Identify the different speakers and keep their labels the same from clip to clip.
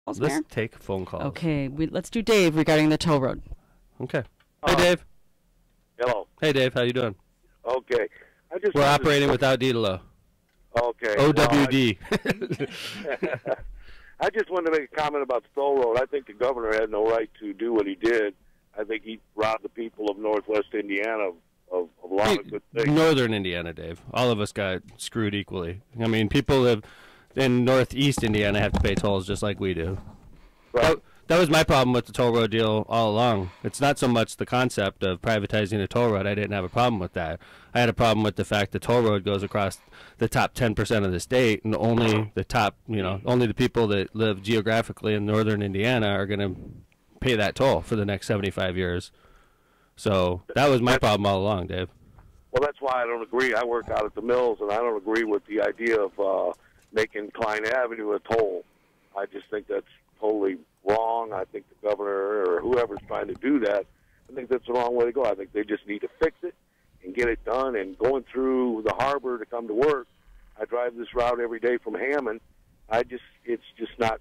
Speaker 1: Let's take phone calls.
Speaker 2: Okay, let's do Dave regarding the toll road.
Speaker 1: Okay. Hey, Dave.
Speaker 3: Hello.
Speaker 1: Hey, Dave. How you doing?
Speaker 3: Okay.
Speaker 1: We're operating without DLO.
Speaker 3: Okay.
Speaker 1: OWD.
Speaker 3: I just wanted to make a comment about the toll road. I think the governor had no right to do what he did. I think he robbed the people of Northwest Indiana of a lot of good things.
Speaker 1: Northern Indiana, Dave. All of us got screwed equally. I mean, people in Northeast Indiana have to pay tolls just like we do.
Speaker 3: Right.
Speaker 1: That was my problem with the toll road deal all along. It's not so much the concept of privatizing a toll road. I didn't have a problem with that. I had a problem with the fact the toll road goes across the top 10% of the state, and only the top, only the people that live geographically in northern Indiana are going to pay that toll for the next 75 years. So that was my problem all along, Dave.
Speaker 3: Well, that's why I don't agree. I work out at the mills, and I don't agree with the idea of making Klein Avenue a toll. I just think that's totally wrong. I think the governor or whoever's trying to do that, I think that's the wrong way to go. I think they just need to fix it and get it done. And going through the harbor to come to work, I drive this route every day from Hammond. It's just not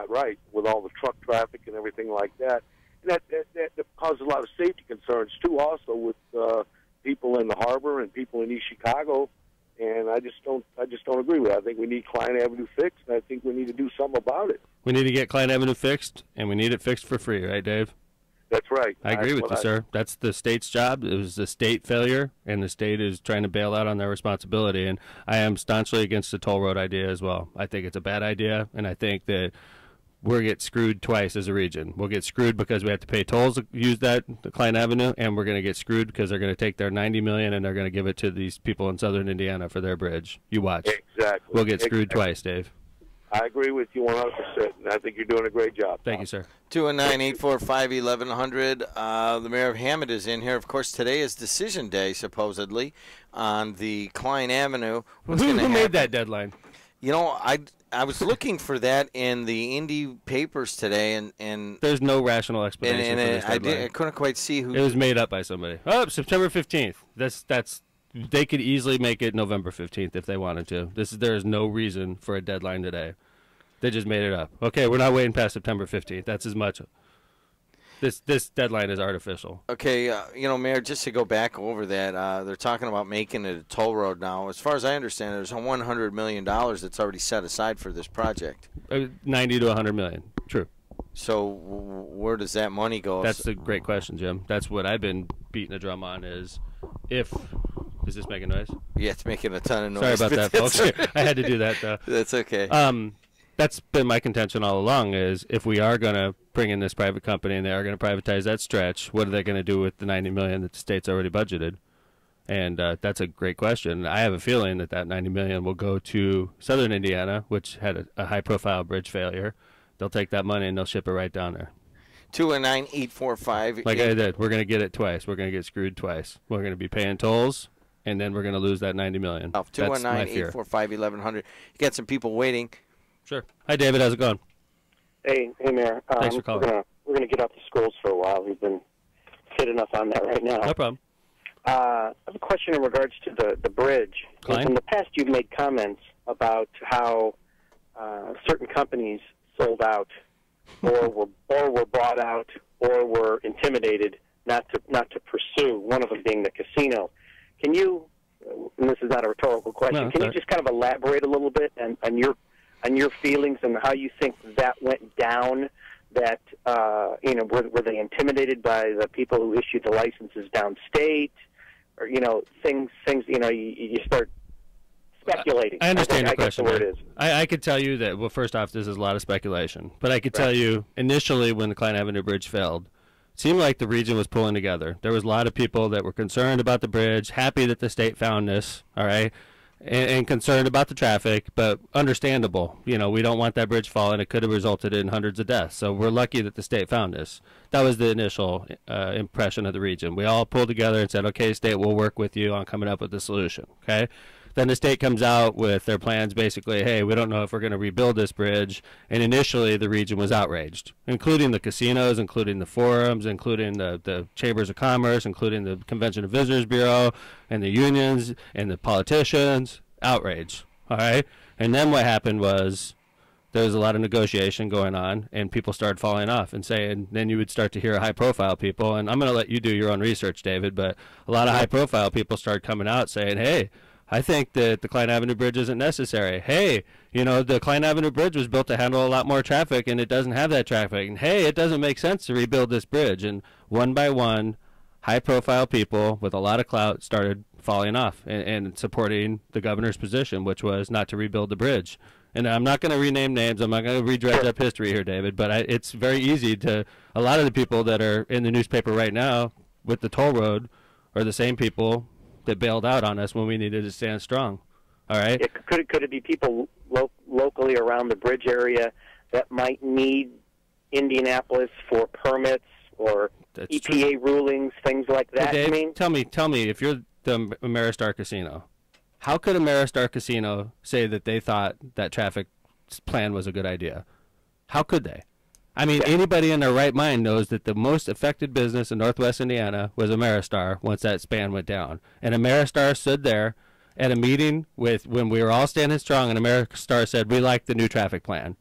Speaker 3: right with all the truck traffic and everything like that. And that causes a lot of safety concerns too, also with people in the harbor and people in East Chicago. And I just don't agree with it. I think we need Klein Avenue fixed, and I think we need to do something about it.
Speaker 1: We need to get Klein Avenue fixed, and we need it fixed for free, right, Dave?
Speaker 3: That's right.
Speaker 1: I agree with you, sir. That's the state's job. It was the state failure, and the state is trying to bail out on their responsibility. And I am staunchly against the toll road idea as well. I think it's a bad idea, and I think that we'll get screwed twice as a region. We'll get screwed because we have to pay tolls to use the Klein Avenue, and we're going to get screwed because they're going to take their $90 million and they're going to give it to these people in southern Indiana for their bridge. You watch.
Speaker 3: Exactly.
Speaker 1: We'll get screwed twice, Dave.
Speaker 3: I agree with you 100%, and I think you're doing a great job.
Speaker 1: Thank you, sir.
Speaker 4: 219-845-1100. The mayor of Hammond is in here. Of course, today is decision day, supposedly, on the Klein Avenue.
Speaker 1: Who made that deadline?
Speaker 4: I was looking for that in the Indy papers today, and
Speaker 1: there's no rational explanation for this deadline.
Speaker 4: I couldn't quite see who.
Speaker 1: It was made up by somebody. Oh, September 15th. That's they could easily make it November 15th if they wanted to. There is no reason for a deadline today. They just made it up. Okay, we're not waiting past September 15th. That's as much. This deadline is artificial.
Speaker 4: Okay, Mayor, just to go back over that, they're talking about making it a toll road now. As far as I understand, there's $100 million that's already set aside for this project.
Speaker 1: 90 to 100 million. True.
Speaker 4: So where does that money go?
Speaker 1: That's a great question, Jim. That's what I've been beating a drum on is if... Is this making noise?
Speaker 4: Yeah, it's making a ton of noise.
Speaker 1: Sorry about that, folks. I had to do that, though.
Speaker 4: That's okay.
Speaker 1: That's been my contention all along is if we are going to bring in this private company and they are going to privatize that stretch, what are they going to do with the $90 million that the state's already budgeted? And that's a great question. I have a feeling that $90 million will go to southern Indiana, which had a high-profile bridge failure. They'll take that money and they'll ship it right down there.
Speaker 4: 219-845.
Speaker 1: Like I said, we're going to get it twice. We're going to get screwed twice. We're going to be paying tolls, and then we're going to lose that $90 million.
Speaker 4: 219-845-1100. You got some people waiting.
Speaker 1: Sure. Hi, David. How's it going?
Speaker 5: Hey, Mayor.
Speaker 1: Thanks for calling.
Speaker 5: We're gonna get out the schools for a while. We've been hitting us on that right now.
Speaker 1: No problem.
Speaker 5: I have a question in regards to the bridge.
Speaker 1: Klein?
Speaker 5: In the past, you've made comments about how certain companies sold out, or were bought out, or were intimidated not to pursue. One of them being the casino. Can you? And this is not a rhetorical question.
Speaker 1: No,
Speaker 5: can you just kind of elaborate a little bit on your feelings and how you think that went down? That were they intimidated by the people who issued the licenses downstate, or things you start speculating.
Speaker 1: I understand your question.
Speaker 5: That's the word is.
Speaker 1: I could tell you that. Well, first off, this is a lot of speculation, but I could tell you initially when the Klein Avenue Bridge failed, it seemed like the region was pulling together. There was a lot of people that were concerned about the bridge, happy that the state found this. All right. And concerned about the traffic, but understandable. We don't want that bridge falling. It could have resulted in hundreds of deaths. So we're lucky that the state found this. That was the initial impression of the region. We all pulled together and said, okay, state, we'll work with you on coming up with a solution. Okay. Then the state comes out with their plans basically, hey, we don't know if we're going to rebuild this bridge. And initially the region was outraged, including the casinos, including the forums, including the chambers of commerce, including the Convention and Visitors Bureau and the unions and the politicians. Outrage. All right. And then what happened was There's a lot of negotiation going on, and people started falling off and saying, then you would start to hear high-profile people, and I'm going to let you do your own research, David, but a lot of high-profile people started coming out saying, hey, I think that the Klein Avenue Bridge isn't necessary. Hey, you know, the Klein Avenue Bridge was built to handle a lot more traffic, and it doesn't have that traffic. And hey, it doesn't make sense to rebuild this bridge. And one by one, high-profile people with a lot of clout started falling off and supporting the governor's position, which was not to rebuild the bridge. And I'm not going to rename names. I'm not going to redredge up history here, David, but it's very easy to – a lot of the people that are in the newspaper right now with the toll road are the same people that bailed out on us when we needed to stand strong. All right?
Speaker 5: Could it be people locally around the bridge area that might need Indianapolis for permits or EPA rulings, things like that?
Speaker 1: Hey, Dave,
Speaker 5: you mean?
Speaker 1: Tell me, if you're the Ameristar Casino, how could Ameristar Casino say that they thought that traffic plan was a good idea? How could they? I mean, anybody in their right mind knows that the most affected business in Northwest Indiana was Ameristar once that span went down. And Ameristar stood there at a meeting when we were all standing strong, and Ameristar said, we like the new traffic plan.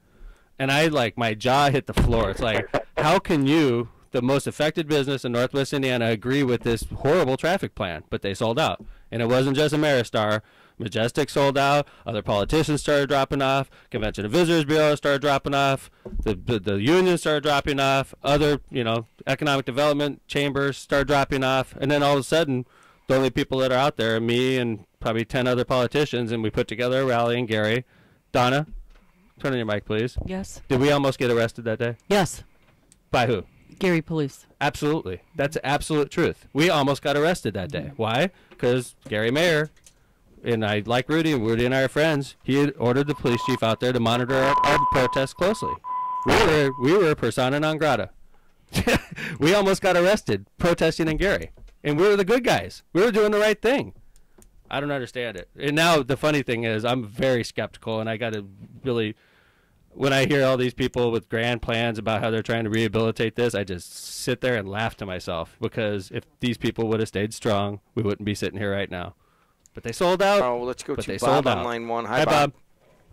Speaker 1: And my jaw hit the floor. It's like, how can you, the most affected business in Northwest Indiana, agree with this horrible traffic plan? But they sold out. And it wasn't just Ameristar. Majestic sold out. Other politicians started dropping off. Convention and Visitors Bureau started dropping off. The unions started dropping off. Other, economic development chambers started dropping off. And then all of a sudden, the only people that are out there are me and probably 10 other politicians, and we put together a rally in Gary. Donna, turn on your mic, please.
Speaker 2: Yes.
Speaker 1: Did we almost get arrested that day?
Speaker 2: Yes.
Speaker 1: By who?
Speaker 2: Gary police.
Speaker 1: Absolutely. That's absolute truth. We almost got arrested that day. Why? Because Gary Mayor, and I like Rudy and I are friends, he had ordered the police chief out there to monitor our protests closely. We were persona non grata. We almost got arrested protesting in Gary. And we were the good guys. We were doing the right thing. I don't understand it. And now the funny thing is I'm very skeptical, and I got to really, when I hear all these people with grand plans about how they're trying to rehabilitate this, I just sit there and laugh to myself, because if these people would have stayed strong, we wouldn't be sitting here right now. But they sold out.
Speaker 4: Oh, let's go to Bob on line one. Hi,
Speaker 1: Bob.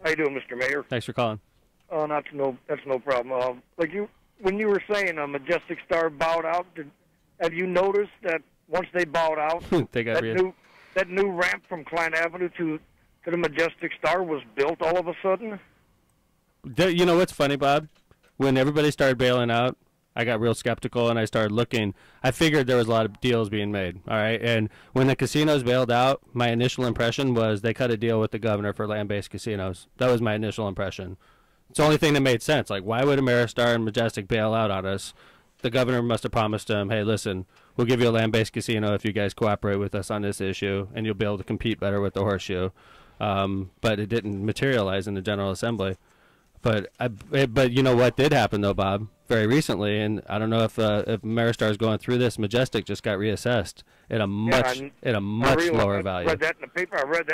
Speaker 6: How you doing, Mr. Mayor?
Speaker 1: Thanks for calling.
Speaker 6: Oh, that's no problem. When you were saying Majestic Star bowed out, have you noticed that once they bowed out,
Speaker 1: they got
Speaker 6: that new ramp from Klein Avenue to the Majestic Star was built all of a sudden?
Speaker 1: You know what's funny, Bob? When everybody started bailing out, I got real skeptical, and I started looking. I figured there was a lot of deals being made, all right? And when the casinos bailed out, my initial impression was they cut a deal with the governor for land-based casinos. That was my initial impression. It's the only thing that made sense. Like, why would Ameristar and Majestic bail out on us? The governor must have promised them, hey, listen, we'll give you a land-based casino if you guys cooperate with us on this issue, and you'll be able to compete better with the Horseshoe. But it didn't materialize in the General Assembly. But you know what did happen, though, Bob, very recently, and I don't know if Ameristar is going through this. Majestic just got reassessed at a much lower value.
Speaker 6: I read that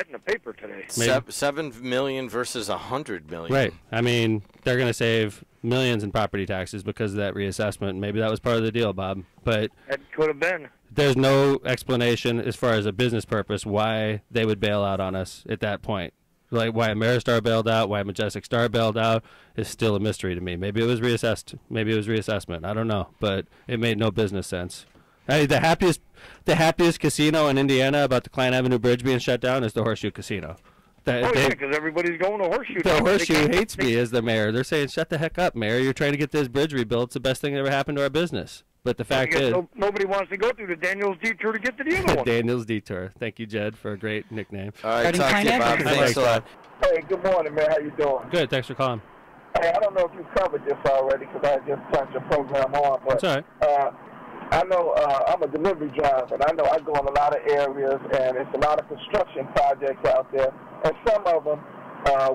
Speaker 6: in the paper today.
Speaker 4: $7 million versus $100 million.
Speaker 1: Right. I mean, they're going to save millions in property taxes because of that reassessment. Maybe that was part of the deal, Bob. But
Speaker 6: that could have been.
Speaker 1: There's no explanation as far as a business purpose why they would bail out on us at that point. Like why Ameristar bailed out, why Majestic Star bailed out is still a mystery to me. Maybe it was reassessed. Maybe it was reassessment. I don't know, but it made no business sense. I mean, the happiest casino in Indiana about the Klein Avenue Bridge being shut down is the Horseshoe Casino.
Speaker 6: Because everybody's going to Horseshoe.
Speaker 1: The Horseshoe hates me as the mayor. They're saying, shut the heck up, Mayor. You're trying to get this bridge rebuilt. It's the best thing that ever happened to our business. But the fact is,
Speaker 6: nobody wants to go through the Daniels Detour to get to the other one.
Speaker 1: Daniels Detour. Thank you, Jed, for a great nickname.
Speaker 4: All right, talk to you, Bob. Thanks a lot.
Speaker 3: Hey, good morning, man. How you doing?
Speaker 1: Good. Thanks for calling.
Speaker 3: Hey, I don't know if you covered this already because I just turned your program on, but
Speaker 1: that's all right.
Speaker 3: I know I'm a delivery driver, and I know I go in a lot of areas, and it's a lot of construction projects out there, and some of them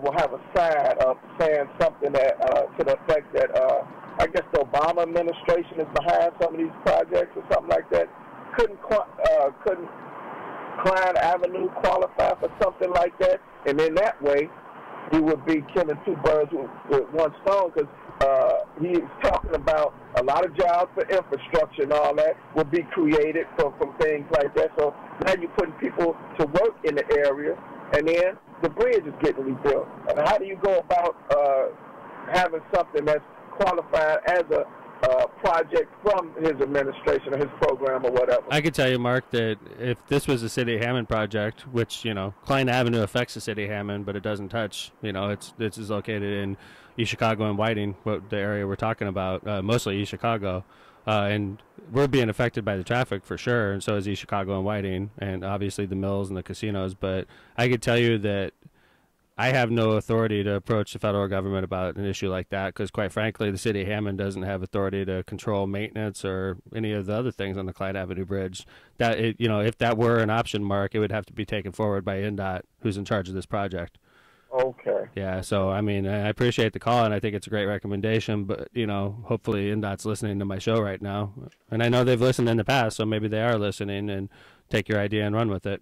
Speaker 3: will have a sign up saying something that to the effect that I guess the Obama administration is behind some of these projects or something like that. Couldn't Klein Avenue qualify for something like that? And in that way, he would be killing two birds with one stone, because he's talking about a lot of jobs for infrastructure and all that will be created from things like that. So now you're putting people to work in the area, and then the bridge is getting rebuilt. And how do you go about
Speaker 7: having something that's qualified as a project from his administration or his program or whatever.
Speaker 1: I could tell you, Mark, that if this was a City of Hammond project, which, you know, Klein Avenue affects the City of Hammond, but it doesn't touch, you know, this is located in East Chicago and Whiting, the area we're talking about, mostly East Chicago. And we're being affected by the traffic for sure, and so is East Chicago and Whiting, and obviously the mills and the casinos. But I could tell you that I have no authority to approach the federal government about an issue like that, because quite frankly, the City of Hammond doesn't have authority to control maintenance or any of the other things on the Klein Avenue Bridge. You know, if that were an option, Mark, it would have to be taken forward by NDOT, who's in charge of this project.
Speaker 7: Okay.
Speaker 1: Yeah, so, I mean, I appreciate the call, and I think it's a great recommendation, but, you know, hopefully NDOT's listening to my show right now. And I know they've listened in the past, so maybe they are listening, and take your idea and run with it.